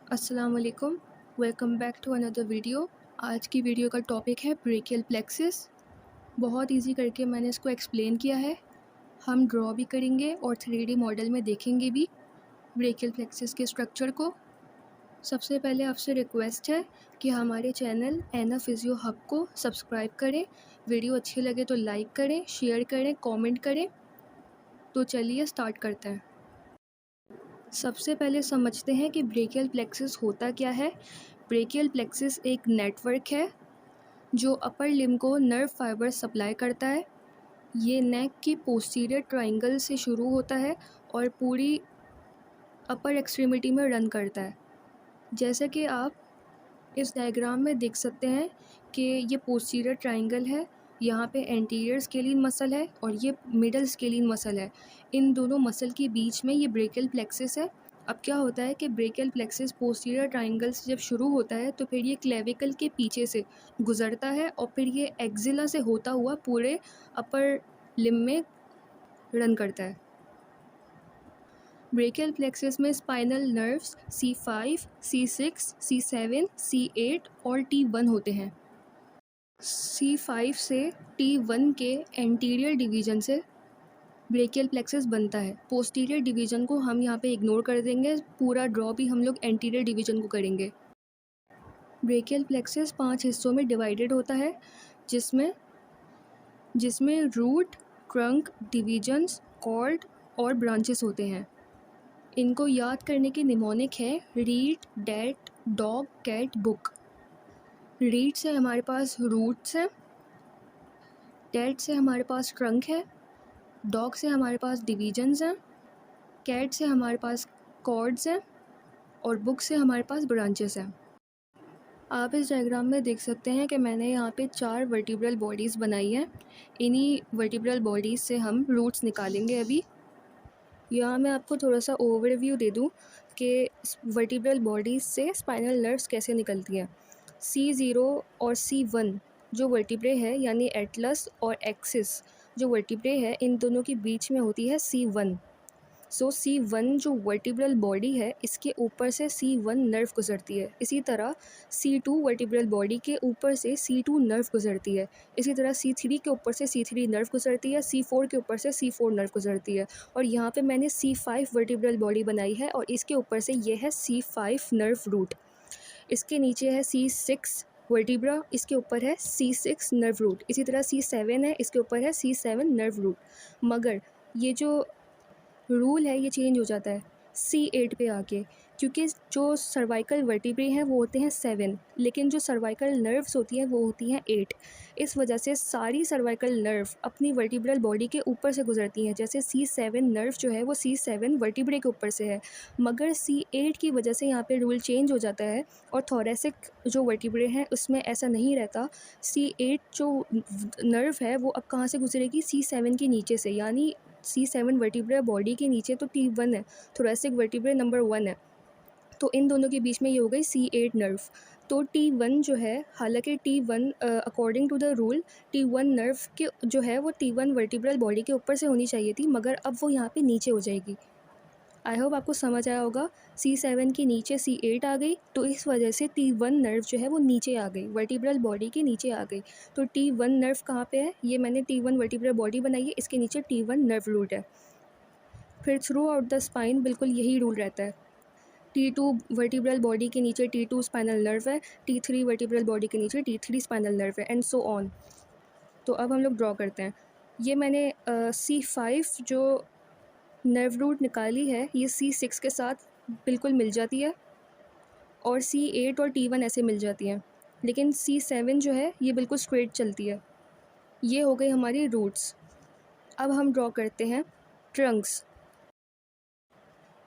अस्सलाम वालेकुम। Welcome back to another video. आज की वीडियो का टॉपिक है ब्रेकियल प्लेक्सिस। बहुत इजी करके मैंने इसको एक्सप्लेन किया है। हम ड्रॉ भी करेंगे और 3D मॉडल में देखेंगे भी ब्रेकियल प्लेक्सिस के स्ट्रक्चर को। सबसे पहले आपसे रिक्वेस्ट है कि हमारे चैनल एना फिजियो हब को सब्सक्राइब करें। वीडियो अच्छी लगे तो लाइक करें, शेयर करें, कमेंट करें। तो चलिए स्टार्ट करते हैं। सबसे पहले समझते हैं कि ब्रेकियल प्लेक्सिस होता क्या है। ब्रेकियल प्लेक्सिस एक नेटवर्क है जो अपर लिम्ब को नर्व फाइबर सप्लाई करता है। ये नेक की पोस्टीरियर ट्रायंगल से शुरू होता है और पूरी अपर एक्सट्रीमिटी में रन करता है। जैसे कि आप इस डायग्राम में देख सकते हैं कि ये पोस्टीरियर ट्रायंगल है, यहाँ पे एंटीरियर स्केलिन मसल है और ये मिडल स्केलिन मसल है। इन दोनों मसल के बीच में ये ब्रेकियल प्लेक्सिस है। अब क्या होता है कि ब्रेकियल प्लेक्सिस पोस्टीरियर ट्रायंगल से जब शुरू होता है तो फिर ये क्लेविकल के पीछे से गुजरता है और फिर ये एक्जिला से होता हुआ पूरे अपर लिम्ब में रन करता है। ब्रेकियल प्लेक्सिस में spinal nerves C5, C6, C7, C8 और T1 होते हैं। C5 से T1 के एंटीरियर डिवीजन से ब्रेकियल प्लेक्सिस बनता है। पोस्टीरियर डिवीजन को हम यहाँ पे इग्नोर कर देंगे, पूरा ड्रॉ भी हम लोग एंटीरियर डिवीजन को करेंगे। ब्रेकियल प्लेक्सिस 5 हिस्सों में डिवाइडेड होता है, जिसमें रूट, ट्रंक, डिवीजन्स, कॉर्ड और ब्रांचेस होते हैं। इनको याद करने की निमोनिक है read, that, dog, cat, book. Read से हमारे पास रूट्स हैं, डैट से हमारे पास ट्रंक है, डॉग से हमारे पास डिवीजन्स हैं, कैट से हमारे पास कॉर्ड्स हैं और बुक से हमारे पास ब्रांचेस हैं। आप इस डायग्राम में देख सकते हैं कि मैंने यहाँ पे 4 वर्टिब्रल बॉडीज़ बनाई हैं। इन्हीं वर्टिब्रल बॉडीज़ से हम रूट्स निकालेंगे अभी। यहाँ मैं आपको थोड़ा सा ओवरव्यू दे दूँ कि वर्टिब्रल बॉडीज़ से स्पाइनल नर्व्स कैसे निकलती हैं। C0 और C1 जो वर्टिब्रे है, यानी एटलस और एक्सिस जो वर्टिब्रे है, इन दोनों के बीच में होती है C1। सो C1 जो वर्टिब्रल बॉडी है, इसके ऊपर से C1 नर्व गुजरती है। इसी तरह C2 वर्टिब्रल बॉडी के ऊपर से C2 नर्व गुजरती है। इसी तरह C3 के ऊपर से C3 नर्व गुजरती है, C4 के ऊपर से C4 नर्व गुजरती है। और यहाँ पे मैंने C5 वर्टिब्रल बॉडी बनाई है और इसके ऊपर से ये है C5 नर्व रूट। इसके नीचे है C6 वर्टिब्रा, इसके ऊपर है C6 नर्व रूट। इसी तरह C7 है, इसके ऊपर है C7 नर्व रूट। मगर ये जो रूल है ये चेंज हो जाता है C8 पे आके, क्योंकि जो सर्वाइकल वर्टिब्रे हैं वो होते हैं 7, लेकिन जो सर्वाइकल नर्व्स होती हैं वो होती हैं 8। इस वजह से सारी सर्वाइकल नर्व अपनी वर्टिब्रल बॉडी के ऊपर से गुजरती हैं। जैसे C7 नर्व जो है वो C7 वर्टिब्रे के ऊपर से है, मगर C8 की वजह से यहाँ पे रूल चेंज हो जाता है और थोरेसिक जो वर्टिब्रे हैं उसमें ऐसा नहीं रहता। C8 जो नर्व है वो अब कहाँ से गुजरेगी, C7 के नीचे से, यानी C7 वर्टिब्रा बॉडी के नीचे तो T1 है, थोरेसिक वर्टिब्रा नंबर 1 है, तो इन दोनों के बीच में ये हो गई C8 नर्व। तो T1 जो है, हालांकि T1 according to the rule T1 nerve के जो है वो T1 वर्टिब्रल बॉडी के ऊपर से होनी चाहिए थी, मगर अब वो यहाँ पे नीचे हो जाएगी। आई होप आपको समझ आया होगा। C7 के नीचे C8 आ गई, तो इस वजह से T1 नर्व जो है वो नीचे आ गई, वर्टिब्रल बॉडी के नीचे आ गई। तो T1 नर्व कहाँ पे है, ये मैंने T1 वर्टिब्रल बॉडी बनाई है, इसके नीचे T1 नर्व रूट है। फिर थ्रू आउट द स्पाइन बिल्कुल यही रूल रहता है। T2 वर्टिब्रल बॉडी के नीचे T2 स्पाइनल नर्व है, T3 वर्टिब्रल बॉडी के नीचे T3 स्पाइनल नर्व है, एंड सो ऑन। तो अब हम लोग ड्रॉ करते हैं। ये मैंने C5 जो नर्व रूट निकाली है, ये C6 के साथ बिल्कुल मिल जाती है और C8 और T1 ऐसे मिल जाती हैं, लेकिन C7 जो है ये बिल्कुल स्ट्रेट चलती है। ये हो गई हमारी रूट्स। अब हम ड्रॉ करते हैं ट्रंक्स।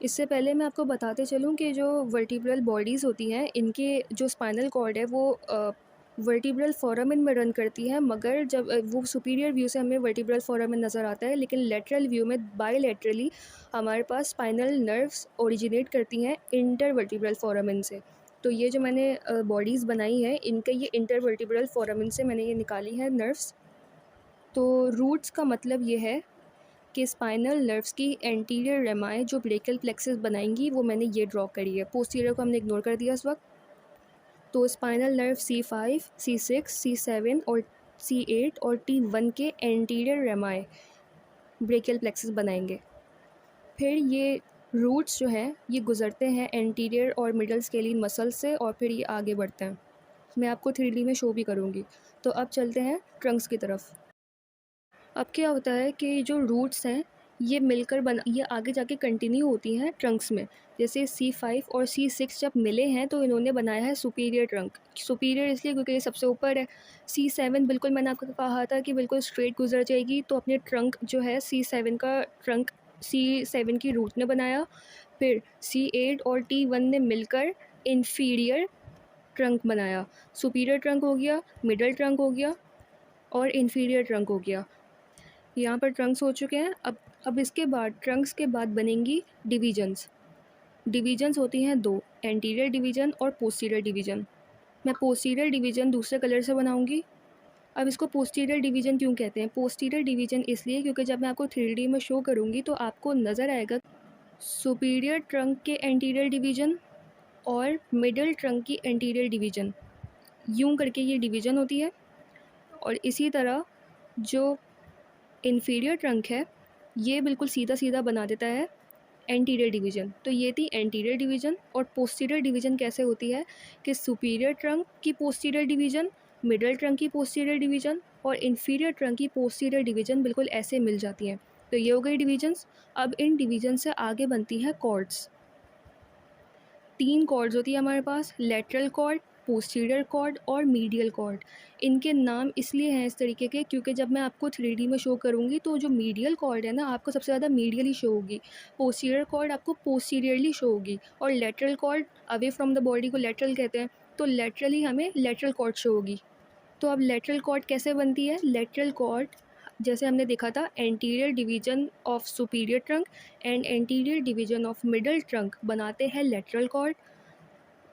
इससे पहले मैं आपको बताते चलूँ कि जो वर्टिब्रल बॉडीज़ होती हैं, इनके जो स्पाइनल कॉर्ड है वो वर्टिब्रल फोरामेन में रन करती है, मगर जब वो सुपीरियर व्यू से हमें वर्टिब्रल फोरामेन नज़र आता है, लेकिन लेटरल व्यू में बायलैटरली हमारे पास स्पाइनल नर्व्स ओरिजिनेट करती हैं इंटरवर्टिब्रल फोरामेन से। तो ये जो मैंने बॉडीज़ बनाई हैं, इनके ये इंटरवर्टिब्रल फोरामेन से मैंने ये निकाली है नर्व्स। तो रूट्स का मतलब ये है कि स्पाइनल नर्व्स की एंटीरियर रेमाए जो ब्रेकियल प्लेक्सस बनाएंगी वो मैंने ये ड्रॉ करी है। पोस्टीरियर को हमने इग्नोर कर दिया इस वक्त। तो spinal nerve C5, C6, C7 और C8 और T1 के एंटीरियर रेमाए ब्रेकियल प्लेक्सस बनाएंगे। फिर ये रूट्स जो हैं ये गुजरते हैं एंटीरियर और मिडल स्केलिन मसल से और फिर ये आगे बढ़ते हैं। मैं आपको 3D में शो भी करूँगी। तो अब चलते हैं ट्रंक्स की तरफ। अब क्या होता है कि जो रूट्स हैं ये आगे जाके कंटिन्यू होती हैं ट्रंक्स में। जैसे C5 और C6 जब मिले हैं तो इन्होंने बनाया है सुपीरियर ट्रंक। सुपीरियर इसलिए क्योंकि ये सबसे ऊपर है। C7 बिल्कुल मैंने आपको कहा था कि बिल्कुल स्ट्रेट गुजर जाएगी, तो अपने ट्रंक जो है C7 का ट्रंक C7 की रूट ने बनाया। फिर C8 और T1 ने मिलकर इन्फीरियर ट्रंक बनाया। सुपीरियर ट्रंक हो गया, मिडल ट्रंक हो गया और इन्फीरियर ट्रंक हो गया। यहाँ पर ट्रंक्स हो चुके हैं। अब इसके बाद ट्रंक्स के बाद बनेंगी डिवीजन्स। डिवीजन्स होती हैं दो, एंटीरियर डिवीज़न और पोस्टीरियर डिवीज़न। मैं पोस्टीरियर डिवीज़न दूसरे कलर से बनाऊंगी। अब इसको पोस्टीरियर डिवीज़न क्यों कहते हैं? पोस्टीरियर डिवीज़न इसलिए क्योंकि जब मैं आपको 3D में शो करूँगी तो आपको नज़र आएगा सुपीरियर ट्रंक के एंटीरियर डिवीज़न और मिडल ट्रंक की एंटीरियर डिवीज़न, यूँ करके ये डिवीज़न होती है। और इसी तरह जो इन्फीरियर ट्रंक है ये बिल्कुल सीधा सीधा बना देता है एंटीरियर डिवीज़न। तो ये थी एंटीरियर डिवीज़न। और पोस्टीरियर डिवीज़न कैसे होती है कि सुपीरियर ट्रंक की पोस्टीरियर डिवीज़न, मिडल ट्रंक की पोस्टीरियर डिवीज़न और इन्फीरियर ट्रंक की पोस्टीरियर डिवीज़न बिल्कुल ऐसे मिल जाती हैं। तो ये हो गई डिवीजन्स। अब इन डिवीज़न से आगे बनती हैं कॉर्ड्स। 3 कॉर्ड्स होती है हमारे पास, लेटरल कॉर्ड, पोस्टीरियर कॉर्ड और मीडियल कॉर्ड। इनके नाम इसलिए हैं इस तरीके के क्योंकि जब मैं आपको 3D में शो करूँगी तो जो मीडियल कॉर्ड है ना आपको सबसे ज़्यादा मीडियली शो होगी, पोस्टीरियर कॉर्ड आपको पोस्टीरियरली शो होगी और lateral cord away from the body को लेटरल कहते हैं, तो लेटरली हमें लेटरल कॉर्ड शो होगी। तो अब लेटरल कॉर्ड कैसे बनती है? लेटरल कॉर्ड जैसे हमने देखा था anterior division of superior trunk and anterior division of middle trunk बनाते हैं लेटरल कॉर्ड।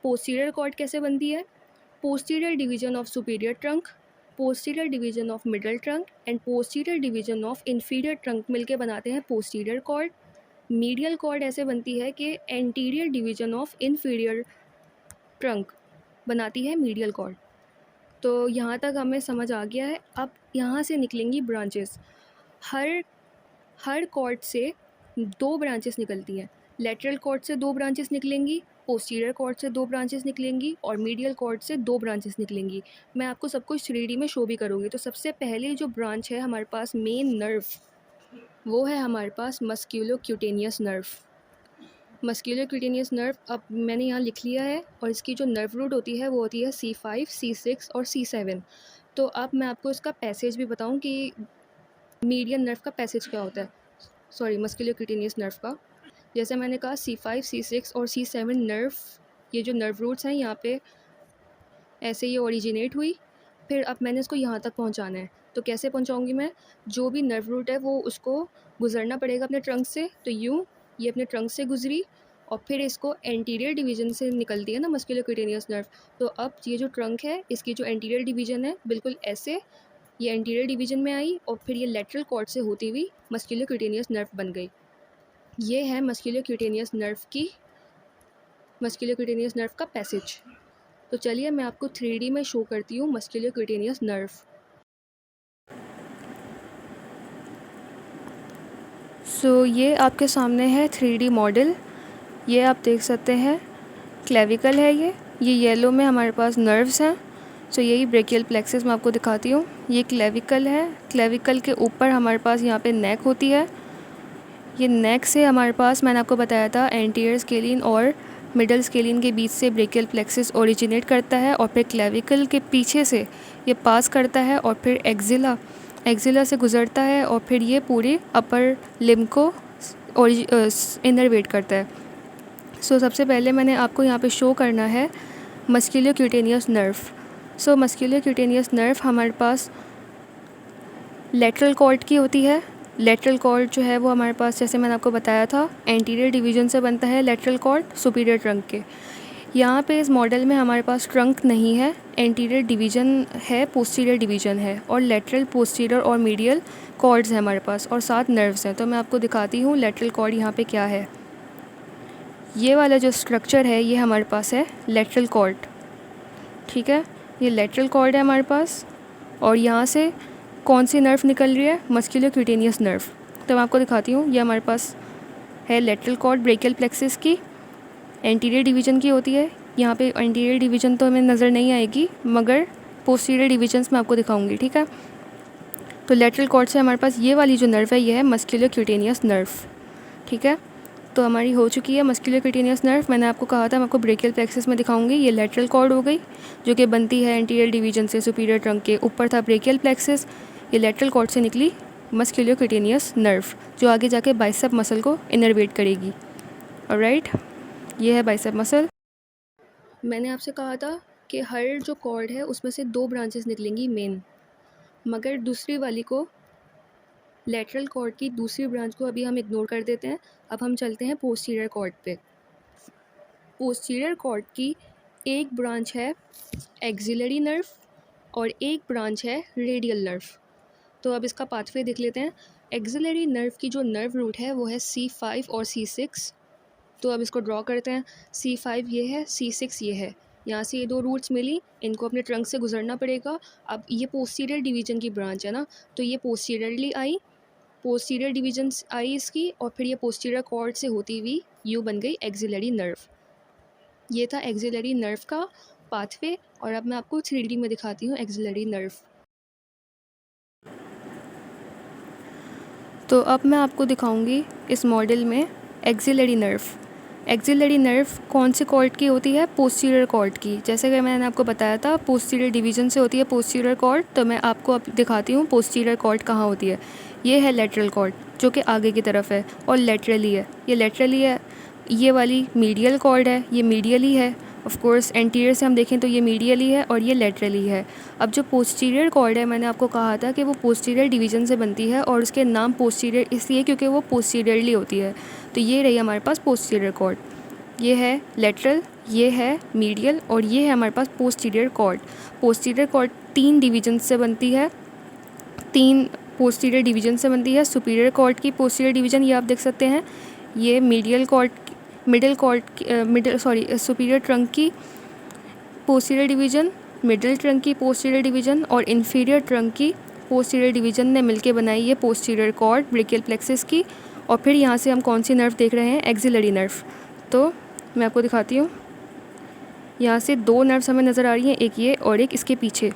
पोस्टीरियर कॉर्ड कैसे बनती है? Posterior division of superior trunk, posterior division of middle trunk and posterior division of inferior trunk मिलके बनाते हैं posterior cord. Medial cord ऐसे बनती है कि anterior division of inferior trunk बनाती है मीडियल कॉर्ड। तो यहाँ तक हमें समझ आ गया है। अब यहाँ से निकलेंगी ब्रांचेस। हर कॉर्ड से 2 ब्रांचेस निकलती हैं। लेटरल कॉर्ड से 2 ब्रांचेस निकलेंगी, पोस्टीरियर कॉर्ड से 2 ब्रांचेस निकलेंगी और मीडियल कॉर्ड से 2 ब्रांचेस निकलेंगी। मैं आपको सब कुछ 3D में शो भी करूँगी। तो सबसे पहले जो ब्रांच है हमारे पास मेन नर्व, वो है हमारे पास मस्क्यूलोक्यूटेनियस नर्व। मस्क्यूलोक्यूटेनियस नर्व अब मैंने यहाँ लिख लिया है और इसकी जो नर्व रूट होती है वो होती है C5, C6 और C7। तो अब मैं आपको इसका पैसेज भी बताऊँ कि मीडियन नर्व का पैसेज क्या होता है, सॉरी मस्क्यूलोक्यूटेनियस नर्व का। जैसे मैंने कहा C5, C6 और C7 नर्व, ये जो नर्व रूट्स हैं यहाँ पे ऐसे ये ओरिजिनेट हुई। फिर अब मैंने इसको यहाँ तक पहुँचाना है। तो कैसे पहुँचाऊँगी मैं? जो भी नर्व रूट है वो उसको गुजरना पड़ेगा अपने ट्रंक से। तो यूँ ये अपने ट्रंक से गुजरी और फिर इसको एंटीरियर डिवीज़न से निकलती है ना मस्क्यूलोक्यूटेनियस नर्व। तो अब ये जो ट्रंक है इसकी जो एंटीरियर डिवीज़न है बिल्कुल ऐसे ये एंटीरियर डिवीज़न में आई और फिर ये लेटरल कॉर्ड से होती हुई मस्क्यूलोक्यूटेनियस नर्व बन गई। ये है मस्क्यूलोक्यूटेनियस नर्व का पैसेज। तो चलिए मैं आपको 3D में शो करती हूँ मस्क्यूलोक्यूटेनियस नर्व। सो ये आपके सामने है 3D मॉडल। ये आप देख सकते हैं क्लेविकल है ये येलो में हमारे पास नर्व्स हैं। सो यही ब्रेकियल प्लेक्सस मैं आपको दिखाती हूँ। ये क्लेविकल है, क्लेविकल के ऊपर हमारे पास यहाँ पे नेक होती है। ये नेक से हमारे पास मैंने आपको बताया था एंटीरियर स्केलिन और मिडल स्केलिन के बीच से ब्रेकियल प्लेक्सस ओरिजिनेट करता है और फिर क्लेविकल के पीछे से ये पास करता है और फिर एक्जिला से गुज़रता है और फिर ये पूरे अपर लिम्ब को इनरवेट करता है। सो सबसे पहले मैंने आपको यहाँ पे शो करना है मस्क्यूलोक्यूटेनियस नर्व। सो मस्क्यूलोक्यूटेनियस नर्व हमारे पास लेटरल कॉर्ड की होती है। लेटरल कॉर्ड जो है वो हमारे पास जैसे मैंने आपको बताया था एंटीरियर डिवीज़न से बनता है लेटरल कॉर्ड सुपीरियर ट्रंक के। यहाँ पे इस मॉडल में हमारे पास ट्रंक नहीं है, एंटीरियर डिवीज़न है, पोस्टीरियर डिवीज़न है और लेटरल, पोस्टीरियर और मीडियल कॉर्ड्स हैं हमारे पास और 7 नर्व्स हैं। तो मैं आपको दिखाती हूँ लेटरल कॉर्ड यहाँ पे क्या है। ये वाला जो स्ट्रक्चर है ये हमारे पास है लेटरल कॉर्ड, ठीक है। ये लेटरल कॉर्ड है हमारे पास और यहाँ से कौन सी नर्व निकल रही है, मस्कुलर क्यूटेनियस नर्व। तो मैं आपको दिखाती हूँ, ये हमारे पास है लेटरल कॉर्ड ब्रेकियल प्लेक्सिस की, एंटीरियर डिवीज़न की होती है। यहाँ पे एंटीरियर डिवीज़न तो हमें नज़र नहीं आएगी मगर पोस्टीरियर डिवीजन्स मैं आपको दिखाऊंगी, ठीक है। तो लेटरल कॉर्ड से हमारे पास ये वाली जो नर्व है ये है मस्कुलर क्यूटेनियस नर्व, ठीक है। तो हमारी हो चुकी है मस्कुलर क्यूटेनियस नर्व। मैंने आपको कहा था मैं आपको ब्रेकियल प्लेक्सिस में दिखाऊंगी। ये लेटरल कॉर्ड हो गई जो कि बनती है एंटीरियर डिवीजन से, सुपीरियर ट्रंक के ऊपर था ब्रेकियल प्लेक्सिस। ये लेटरल कॉर्ड से निकली मस्कुलर क्यूटेनियस नर्व जो आगे जाके बाइसेप मसल को इनर्वेट करेगी। ऑलराइट, ये है बाइसेप मसल। मैंने आपसे कहा था कि हर जो कॉर्ड है उसमें से 2 ब्रांचेस निकलेंगी मेन, मगर दूसरी वाली को, लेटरल कॉर्ड की दूसरी ब्रांच को अभी हम इग्नोर कर देते हैं। अब हम चलते हैं पोस्टीरियर कॉर्ड पे। पोस्टीरियर कॉर्ड की एक ब्रांच है एक्सिलरी नर्व और एक ब्रांच है रेडियल नर्व। तो अब इसका पाथवे देख लेते हैं। एक्सिलरी नर्व की जो नर्व रूट है वो है C5 और C6। तो अब इसको ड्रॉ करते हैं। C5 ये है, C6 ये है। यहाँ से ये 2 रूट्स मिली, इनको अपने ट्रंक से गुजरना पड़ेगा। अब ये पोस्टीरियर डिवीजन की ब्रांच है ना, तो ये पोस्टीरियरली आई, पोस्टीरियर डिवीजन आई इसकी, और फिर ये पोस्टीरियर कॉर्ड से होती हुई यू बन गई एक्सिलरी नर्व। ये था एक्सिलरी नर्व का पाथवे। और अब मैं आपको 3D में दिखाती हूँ एक्सिलरी नर्व। तो अब मैं आपको दिखाऊंगी इस मॉडल में एक्सिलरी नर्व। एक्सिलरी नर्व कौन से कॉर्ड की होती है, पोस्टीरियर कॉर्ड की। जैसे कि मैंने आपको बताया था पोस्टीरियर डिवीजन से होती है पोस्टीरियर कॉर्ड। तो मैं आपको अब दिखाती हूँ पोस्टीरियर कॉर्ड कहाँ होती है। ये है लेटरल कॉर्ड जो कि आगे की तरफ है और लेटरली है, ये लेटरली है। ये वाली मीडियल कॉर्ड है, ये मीडियली है। ऑफ कोर्स एंटीरियर से हम देखें तो ये मीडियली है और ये लेटरली है। अब जो पोस्टीरियर कॉर्ड है, मैंने आपको कहा था कि वो पोस्टीरियर डिवीजन से बनती है और उसके नाम पोस्टीरियर इसलिए क्योंकि वो पोस्टीरियरली होती है। तो ये रही हमारे पास पोस्टीरियर कॉर्ड। ये है लेटरल, ये है मीडियल और ये है हमारे पास posterior cord. Posterior cord 3 division से बनती है, 3 पोस्टीरियर डिवीजन से बनती है। सुपीरियर कॉर्ड की पोस्टीरियर डिवीजन ये आप देख सकते हैं, ये सुपीरियर ट्रंक की पोस्टीरियर डिवीजन, मिडिल ट्रंक की पोस्टीरियर डिवीजन और इन्फीरियर ट्रंक की पोस्टीरियर डिवीजन ने मिलके बनाई ये पोस्टीरियर कॉर्ड ब्रेकियल प्लेक्सिस की। और फिर यहाँ से हम कौन सी नर्व देख रहे हैं, एक्सिलरी नर्व। तो मैं आपको दिखाती हूँ, यहाँ से 2 नर्व्स हमें नज़र आ रही हैं, एक ये और एक इसके पीछे।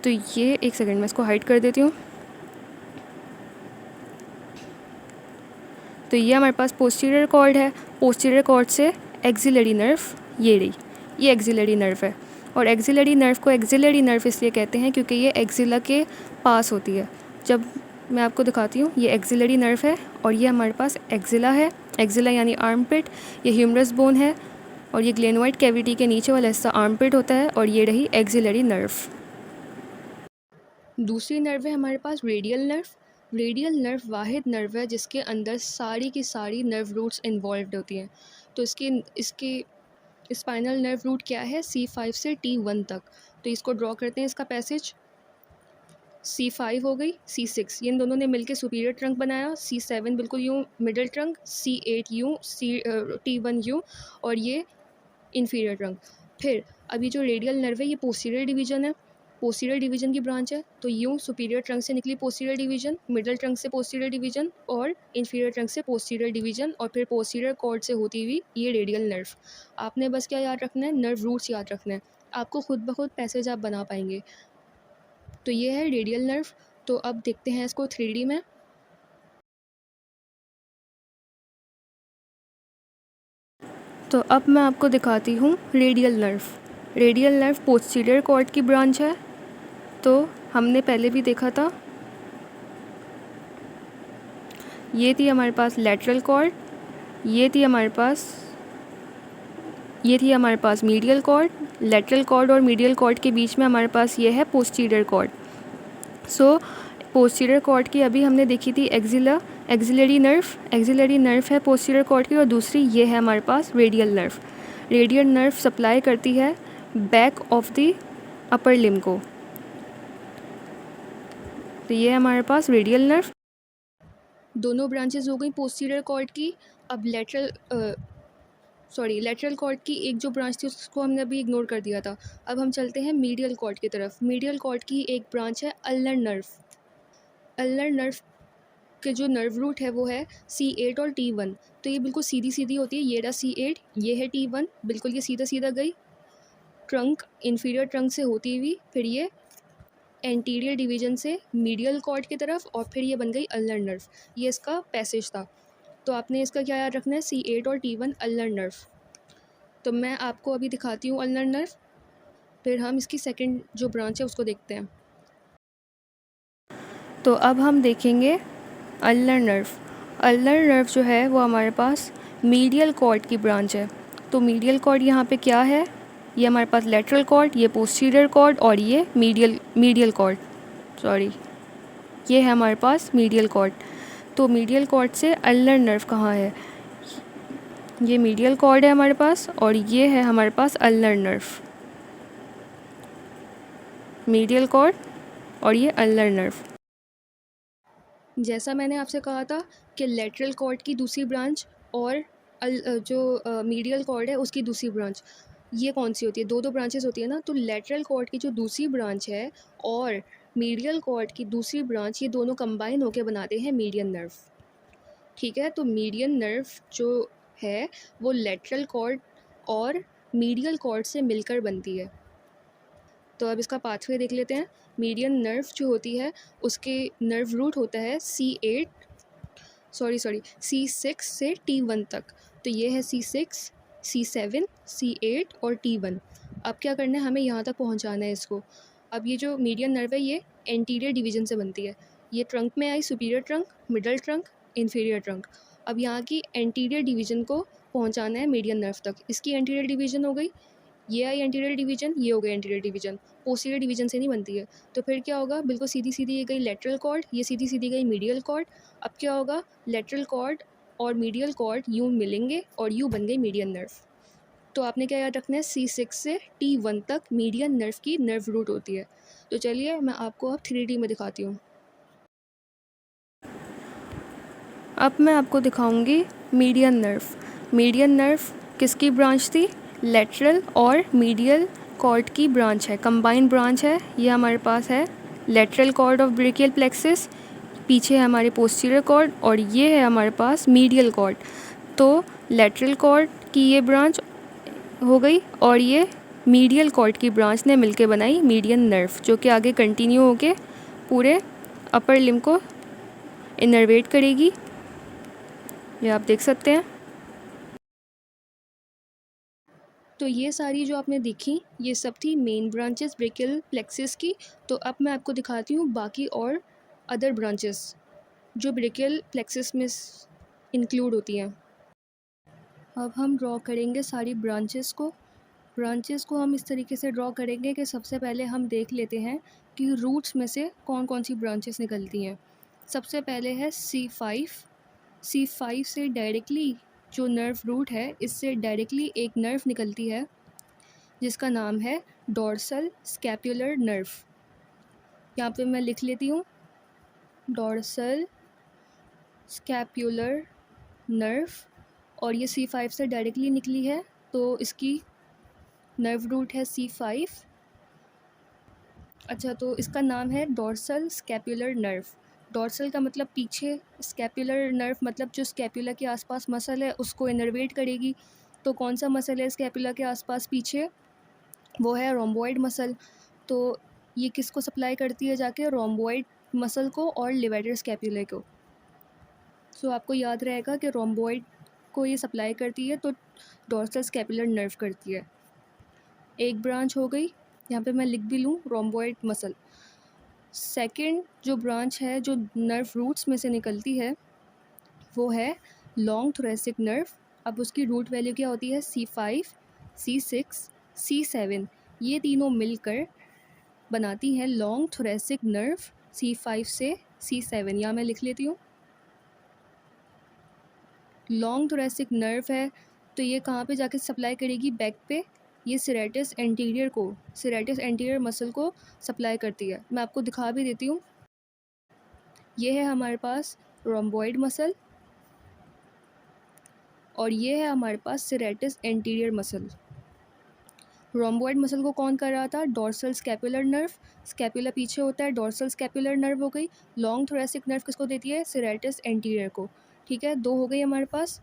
तो ये एक सेकंड में इसको हाइड कर देती हूँ। तो ये हमारे पास पोस्टीरियर कॉर्ड है, पोस्टीरियर कॉर्ड से एक्सिलरी नर्व ये रही, ये एक्सिलरी नर्व है। और एक्सिलरी नर्व को एक्सिलरी नर्व इसलिए कहते हैं क्योंकि ये एक्सिला के पास होती है। जब मैं आपको दिखाती हूँ, ये एक्सिलरी नर्व है और ये हमारे पास एक्सिला है। एक्सिला यानी आर्मपिट, ये ह्यूमरस बोन है और ये ग्लेनोइड कैविटी के नीचे वाला हिस्सा आर्मपिट होता है। और ये रही एक्सिलरी नर्व। दूसरी नर्व है हमारे पास रेडियल नर्व। रेडियल नर्व वाहिद नर्व है जिसके अंदर सारी की सारी नर्व रूट्स इन्वॉल्व होती हैं। तो इसके स्पाइनल नर्व रूट क्या है, C5 से T1 तक। तो इसको ड्रॉ करते हैं, इसका पैसेज। C5 हो गई, C6 ये इन दोनों ने मिलके सुपीरियर ट्रंक बनाया, C7 बिल्कुल यूँ मिडिल ट्रंक, C8 यूँ, T1 यूँ और ये इन्फीरियर ट्रंक। फिर अभी जो रेडियल नर्व है ये पोस्टीरियर डिवीजन है, पोस्टीरियर डिवीजन की ब्रांच है। तो यूँ सुपीरियर ट्रंक से निकली पोस्टीरियर डिवीजन, मिडिल ट्रंक से पोस्टीरियर डिवीजन और इन्फीरियर ट्रंक से पोस्टीरियर डिवीजन और फिर पोस्टीरियर कॉर्ड से होती हुई ये रेडियल नर्व। आपने बस क्या याद रखना है, नर्व रूट्स याद रखना है, आपको खुद ब खुद पैसेज आप बना पाएंगे। तो ये है रेडियल नर्व। तो अब देखते हैं इसको 3D में। तो अब मैं आपको दिखाती हूँ radial nerve. Radial nerve posterior cord की ब्रांच है। तो हमने पहले भी देखा था, ये थी हमारे पास लेटरल कॉर्ड, ये थी हमारे पास मीडियल कॉर्ड। लेटरल कॉर्ड और मीडियल कॉर्ड के बीच में हमारे पास ये है posterior cord. So posterior cord की अभी हमने देखी थी एक्सिलरी नर्व है पोस्टीरियर कॉर्ड की, और दूसरी ये है हमारे पास radial nerve. Radial nerve supply करती है back of the upper limb को। तो ये है हमारे पास रेडियल नर्व। दोनों ब्रांचेस हो गई पोस्टीरियर कॉर्ड की। अब लेटरल कॉर्ड की एक जो ब्रांच थी उसको हमने अभी इग्नोर कर दिया था। अब हम चलते हैं मीडियल कॉर्ड की तरफ। मीडियल कॉर्ड की एक ब्रांच है अल्नर नर्व। अल्नर नर्व के जो नर्व रूट है वो है C8 और T1। तो ये बिल्कुल सीधी सीधी होती है। ये रहा C8, ये है T1, बिल्कुल ये सीधा सीधा गई ट्रंक, इन्फीरियर ट्रंक से होती हुई फिर ये एंटीरियर डिवीजन से मीडियल कॉर्ड की तरफ और फिर ये बन गई अल्नर नर्व। ये इसका पैसेज था। तो आपने इसका क्या याद रखना है, C8 और T1 अल्नर नर्व। तो मैं आपको अभी दिखाती हूँ अल्नर नर्व, फिर हम इसकी सेकंड जो ब्रांच है उसको देखते हैं। तो अब हम देखेंगे अल्नर नर्व। अल्नर नर्व जो है वो हमारे पास मीडियल कॉर्ड की ब्रांच है। तो मीडियल कॉर्ड यहाँ पे क्या है, ये हमारे पास लेटरल कॉर्ड, ये पोस्टीरियर कॉर्ड और ये मीडियल कॉर्ड, ये है हमारे पास मीडियल कॉर्ड। तो मीडियल कॉर्ड से अल्नर नर्व कहाँ है, ये मीडियल कॉर्ड है हमारे पास और ये है हमारे पास अल्नर नर्व। मीडियल कॉर्ड और ये अल्नर नर्व। जैसा मैंने आपसे कहा था कि लेटरल कॉर्ड की दूसरी ब्रांच और जो मीडियल कॉर्ड है उसकी दूसरी ब्रांच, ये कौन सी होती है, दो ब्रांचेस होती है ना। तो लेटरल कॉर्ड की जो दूसरी ब्रांच है और मीडियल कॉर्ड की दूसरी ब्रांच, ये दोनों कंबाइन होकर बनाते हैं मीडियन नर्व। ठीक है, तो मीडियन नर्व जो है वो लेटरल कॉर्ड और मीडियल कॉर्ड से मिलकर बनती है। तो अब इसका पाथवे देख लेते हैं। मीडियन नर्व जो होती है उसके नर्व रूट होता है C6 से T1 तक। तो ये है C6, C7, C8 और T1। अब क्या करना है, हमें यहाँ तक पहुँचाना है इसको। अब ये जो मीडियन नर्व है ये एंटीरियर डिवीजन से बनती है। ये ट्रंक में आई superior trunk, middle trunk, inferior trunk. अब यहाँ की एंटीरियर डिवीजन को पहुँचाना है मीडियन नर्व तक। इसकी एंटीरियर डिवीजन हो गई, ये आई एंटीरियर डिवीजन, ये हो गई एंटीरियर डिवीजन। पोस्टीरियर डिवीजन से नहीं बनती है। तो फिर क्या होगा, बिल्कुल सीधी सीधी ये गई लेटरल कॉर्ड, ये सीधी सीधी गई मीडियल कॉर्ड। अब क्या होगा, लेटरल कॉर्ड और मीडियल कॉर्ड यूँ मिलेंगे और यूँ बन गई मीडियन नर्व। तो आपने क्या याद रखना है, C6 से T1 तक मीडियन नर्व की नर्व रूट होती है। तो चलिए मैं आपको अब 3D में दिखाती हूँ। अब मैं आपको दिखाऊंगी मीडियन नर्व। मीडियन नर्व किसकी ब्रांच थी, लेटरल और मीडियल कॉर्ड की ब्रांच है, कंबाइंड ब्रांच है। ये हमारे पास है lateral cord of brachial plexus, पीछे है हमारे पोस्टीरियर कॉर्ड और ये है हमारे पास मीडियल कॉर्ड। तो लेटरल कॉर्ड की ये ब्रांच हो गई और ये मीडियल कॉर्ड की ब्रांच ने मिलके बनाई मीडियन नर्व, जो कि आगे कंटिन्यू होके पूरे अपर लिम्ब को इनर्वेट करेगी। ये आप देख सकते हैं। तो ये सारी जो आपने देखी ये सब थी मेन ब्रांचेस ब्रेकियल प्लेक्सिस की। तो अब मैं आपको दिखाती हूँ बाकी और अदर ब्रांचेस जो ब्रेकियल प्लेक्सिस में इंक्लूड होती हैं। अब हम ड्रॉ करेंगे सारी ब्रांचेस को हम इस तरीके से ड्रॉ करेंगे कि सबसे पहले हम देख लेते हैं कि रूट्स में से कौन कौन सी ब्रांचेस निकलती हैं। सबसे पहले है C5 से डायरेक्टली जो नर्व रूट है इससे डायरेक्टली एक नर्व निकलती है जिसका नाम है डॉर्सल स्कैपुलर नर्व। यहाँ पे मैं लिख लेती हूँ, डॉर्सल स्कैपुलर नर्व, और ये C5 से डायरेक्टली निकली है तो इसकी नर्व रूट है C5। अच्छा, तो इसका नाम है डॉर्सल स्कैपुलर नर्व। डॉर्सल का मतलब पीछे, स्कैपुलर नर्व मतलब जो स्कैपुला के आसपास मसल है उसको इनर्वेट करेगी। तो कौन सा मसल है स्कैपुला के आसपास पीछे, वो है रोम्बॉइड मसल। तो ये किसको सप्लाई करती है जाके, रोम्बॉइड मसल को और लिवेटर स्कैपुला को। सो आपको याद रहेगा कि रोम्बॉइड को ये सप्लाई करती है तो डॉर्सल स्कैपुलर नर्व करती है। एक ब्रांच हो गई, यहाँ पे मैं लिख भी लूँ रोम्बॉइड मसल। सेकंड जो ब्रांच है जो नर्व रूट्स में से निकलती है वो है लॉन्ग थोरेसिक नर्व। अब उसकी रूट वैल्यू क्या होती है, C5, C6, C7। ये तीनों मिलकर बनाती हैं लॉन्ग थोरेसिक नर्व C5 से C7। या मैं लिख लेती हूँ, लॉन्ग थोरेसिक नर्व है तो ये कहाँ पे जाके सप्लाई करेगी? बैक पे। ये सेरेटस एंटीरियर मसल को सप्लाई करती है। मैं आपको दिखा भी देती हूँ। ये है हमारे पास रोम्बॉइड मसल और ये है हमारे पास serratus anterior muscle. Rhomboid muscle को कौन कर रहा था? Dorsal scapular nerve. स्कैपुला पीछे होता है, डॉर्सल स्कैपुलर नर्व हो गई। लॉन्ग थोरेसिक नर्व किसको देती है? सेरेटस एंटीरियर को। ठीक है, 2 हो गई हमारे पास।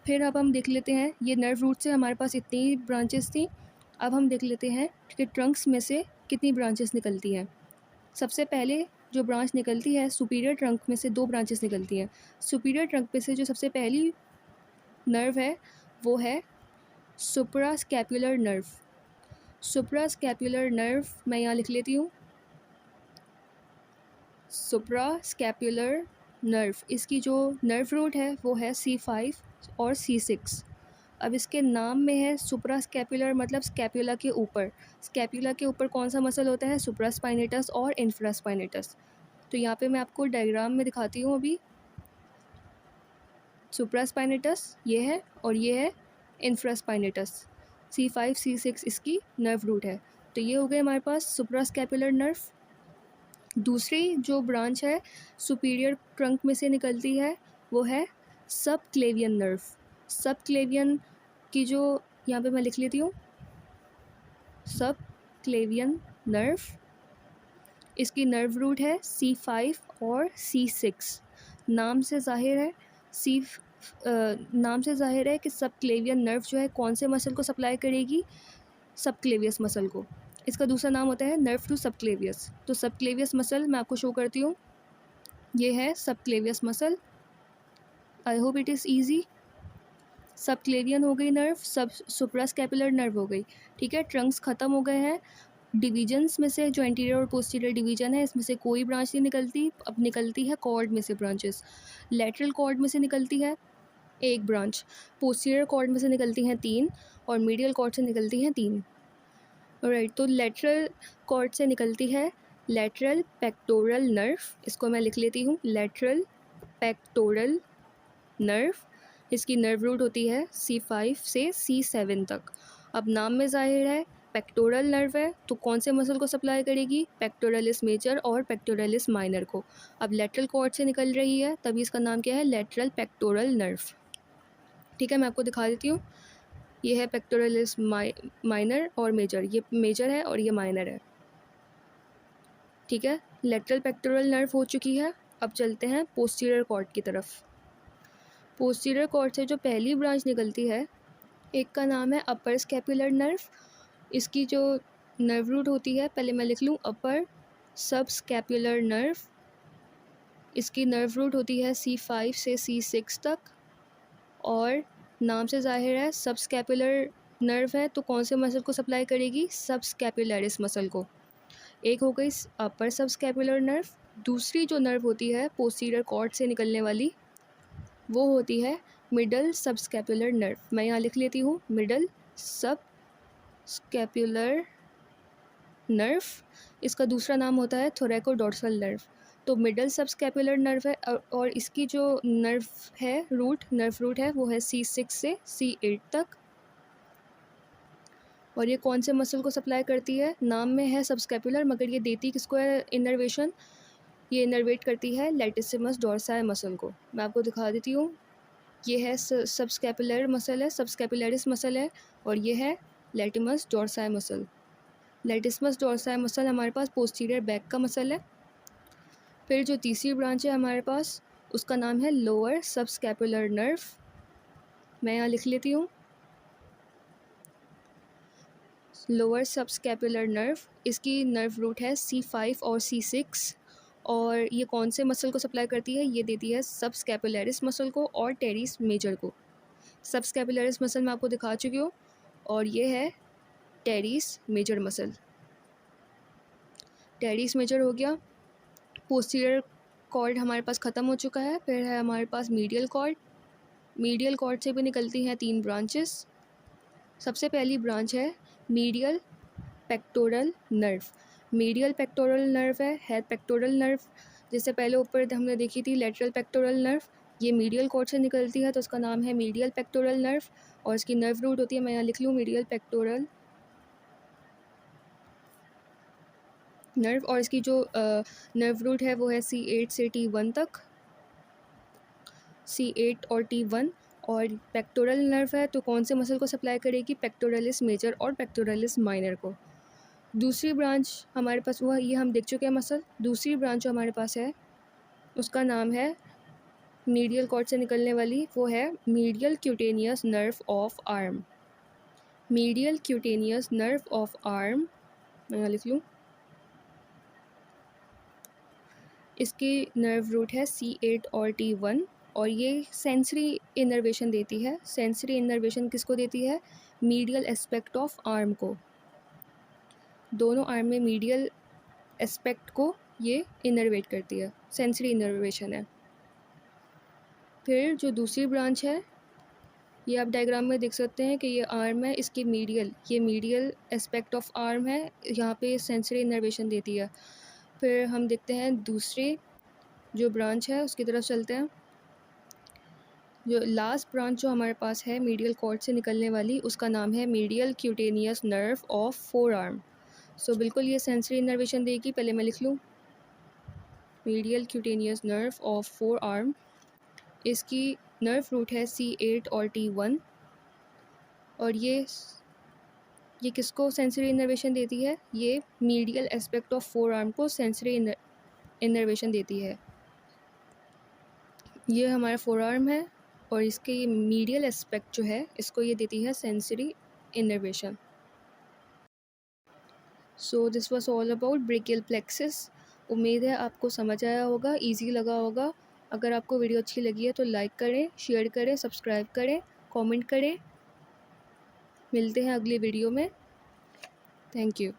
फिर अब हम देख लेते हैं, ये नर्व रूट से हमारे पास इतनी ब्रांचेस थी। अब हम देख लेते हैं कि ट्रंक्स में से कितनी ब्रांचेस निकलती हैं। सबसे पहले जो ब्रांच निकलती है सुपीरियर ट्रंक में से 2 ब्रांचेस निकलती हैं। सुपीरियर ट्रंक में से जो सबसे पहली नर्व है वो है सुप्रास्कैपुलर नर्व। सुप्रास्कैपुलर नर्व मैं यहाँ लिख लेती हूँ, सुप्रास्कैपुलर नर्व। इसकी जो नर्व रूट है वो है C5 और C6। अब इसके नाम में है सुप्रास्कैपुलर, मतलब स्कैपुला के ऊपर। स्कैपुला के ऊपर कौन सा मसल होता है? सुप्रास्पाइनेटस और इंफ्रास्पाइनेटस। तो यहाँ पे मैं आपको डायग्राम में दिखाती हूँ अभी। सुप्रास्पाइनेटस ये है और ये है इंफ्रास्पाइनेटस। C5 C6 इसकी नर्व रूट है। तो ये हो गए हमारे पास सुप्रास्कैपुलर नर्व। दूसरी जो ब्रांच है सुपीरियर ट्रंक में से निकलती है वो है सब क्लेवियन नर्व। सब क्लेवियन की जो यहाँ पे मैं लिख लेती हूँ, सब क्लेवियन नर्व। इसकी नर्व रूट है C5 और C6। नाम से जाहिर है नाम से जाहिर है कि सब क्लेवियन नर्व जो है कौन से मसल को सप्लाई करेगी? सब क्लेवियस मसल को। इसका दूसरा नाम होता है नर्व टू सब क्लेवियस। तो सब क्लेवियस मसल मैं आपको शो करती हूँ, ये है सब Clavius muscle. I hope it is easy. सब क्लेवियन हो गई नर्व, सब सुप्रास्कैपुलर नर्व हो गई। ठीक है, ट्रंक्स ख़त्म हो गए हैं। डिवीजन्स में से जो एंटीरियर और पोस्टीरियर डिवीजन है इसमें से कोई ब्रांच नहीं निकलती। अब निकलती है कॉर्ड में से ब्रांचेस। लेटरल कॉर्ड में से निकलती है 1 ब्रांच, पोस्टीरियर कॉर्ड में से निकलती हैं 3 और मीडियल कॉर्ड से निकलती हैं 3। राइट, तो लेटरल कॉर्ड से निकलती है लेटरल पेक्टोरल नर्व। इसको मैं लिख लेती हूँ, लेटरल पेक्टोरल नर्व। इसकी नर्व रूट होती है C5 से C7 तक। अब नाम में जाहिर है पेक्टोरल नर्व है, तो कौन से मसल को सप्लाई करेगी? पेक्टोरलिस मेजर और पेक्टोरलिस माइनर को। अब लेटरल कॉर्ड से निकल रही है तभी इसका नाम क्या है? Lateral pectoral nerve. ठीक है, मैं आपको दिखा देती हूँ। ये है पेक्टोरलिस माइनर और मेजर, ये मेजर है और ये माइनर है। ठीक है, लेटरल पेक्टोरल नर्व हो चुकी है। अब चलते हैं पोस्टीरियर कॉर्ड की तरफ। पोस्टीरियर कॉर्ड से जो पहली ब्रांच निकलती है, एक का नाम है अपर स्कैपुलर नर्व। इसकी जो नर्व रूट होती है, पहले मैं लिख लूँ, अपर सब स्कैपुलर नर्व। इसकी नर्व रूट होती है C5 से C6 तक और नाम से जाहिर है सब स्कैपुलर नर्व है, तो कौन से मसल को सप्लाई करेगी? सब स्कैपुलरिस मसल को। एक हो गई अपर सब स्कैपुलर नर्व। दूसरी जो नर्व होती है पोस्टीरियर कॉर्ड से निकलने वाली, वो होती है मिडल सब स्कैपुलर नर्व। मैं यहाँ लिख लेती हूँ, मिडल सब स्कैपुलर नर्व। इसका दूसरा नाम होता है थोरैकोडोर्सल नर्व। तो मिडल सब स्कैपुलर नर्व है और इसकी जो नर्व रूट है वो है C6 से C8 तक। और ये कौन से मसल को सप्लाई करती है? नाम में है सब स्कैपुलर, मगर ये देती किसको है इनर्वेशन? ये इनर्वेट करती है लैटिसिमस डोर्साई मसल को। मैं आपको दिखा देती हूँ, ये है सब स्कैपुलर मसल है, सब स्कैपुलरिस मसल है और ये है लैटिमस डोर्साई मसल। लैटिसमस डोर्साई मसल हमारे पास पोस्टीरियर बैक का मसल है। फिर जो तीसरी ब्रांच है हमारे पास, उसका नाम है लोअर सब स्कैपुलर नर्व। मैं यहाँ लिख लेती हूँ, लोअर सब स्कैपुलर नर्व। इसकी नर्व रूट है C5 और C6 और ये कौन से मसल को सप्लाई करती है? ये देती है सब स्कैपुलरिस मसल को और टेरिस मेजर को। सब स्कैपुलरिस मसल मैं आपको दिखा चुकी हूँ और ये है teres major muscle. Teres major हो गया। पोस्टीरियर कॉर्ड हमारे पास ख़त्म हो चुका है। फिर है हमारे पास मीडियल कॉर्ड। मीडियल कॉर्ड से भी निकलती हैं 3 ब्रांचेस। सबसे पहली ब्रांच है medial pectoral nerve. Medial pectoral nerve है पेक्टोरल नर्व। जैसे पहले ऊपर हमने देखी थी लेटरल पेक्टोरल नर्व, ये मीडियल कॉर्ड से निकलती है तो उसका नाम है मीडियल पेक्टोरल नर्व, और इसकी नर्व रूट होती है, मैं यहाँ लिख लूँ मीडियल पेक्टोरल नर्व, और इसकी जो नर्व रूट है वो है C8 से T1 तक, C8 और T1। और पेक्टोरल नर्व है तो कौन से मसल को सप्लाई करेगी, पेक्टोरलिस मेजर और पेक्टोरलिस माइनर को। दूसरी ब्रांच हमारे पास वो ये हम देख चुके हैं मसल। दूसरी ब्रांच जो हमारे पास है उसका नाम है मीडियल कॉर्ड से निकलने वाली, वो है medial cutaneous nerve of arm. Medial cutaneous nerve of arm, मैं यहाँ लिख लूँ, इसकी नर्व रूट है C8 और T1, और ये सेंसरी इनर्वेशन देती है। सेंसरी इनर्वेशन किसको देती है, मीडियल एस्पेक्ट ऑफ आर्म को। दोनों आर्म में मीडियल एस्पेक्ट को ये इनर्वेट करती है, सेंसरी इनर्वेशन है। फिर जो दूसरी ब्रांच है ये आप डायग्राम में देख सकते हैं कि ये आर्म है, इसकी मीडियल, ये मीडियल एस्पेक्ट ऑफ आर्म है, यहाँ पे सेंसरी इनर्वेशन देती है। फिर हम देखते हैं दूसरी जो ब्रांच है उसकी तरफ चलते हैं। जो लास्ट ब्रांच जो हमारे पास है मीडियल कॉर्ड से निकलने वाली, उसका नाम है medial cutaneous nerve of forearm. So बिल्कुल ये सेंसरी इनर्वेशन देगी, पहले मैं लिख लूँ medial cutaneous nerve of forearm. इसकी नर्व रूट है C8 और T1, और ये किसको सेंसरी इनर्वेशन देती है, ये medial aspect of four arm को सेंसरी इनर्वेशन देती है। ये हमारा फोर आर्म है और इसके ये मीडियल एस्पेक्ट जो है इसको ये देती है sensory innervation. So this was all about brachial plexus. उम्मीद है आपको समझ आया होगा, इजी लगा होगा। अगर आपको वीडियो अच्छी लगी है तो लाइक करें, शेयर करें, सब्सक्राइब करें, कमेंट करें। मिलते हैं अगली वीडियो में। Thank you.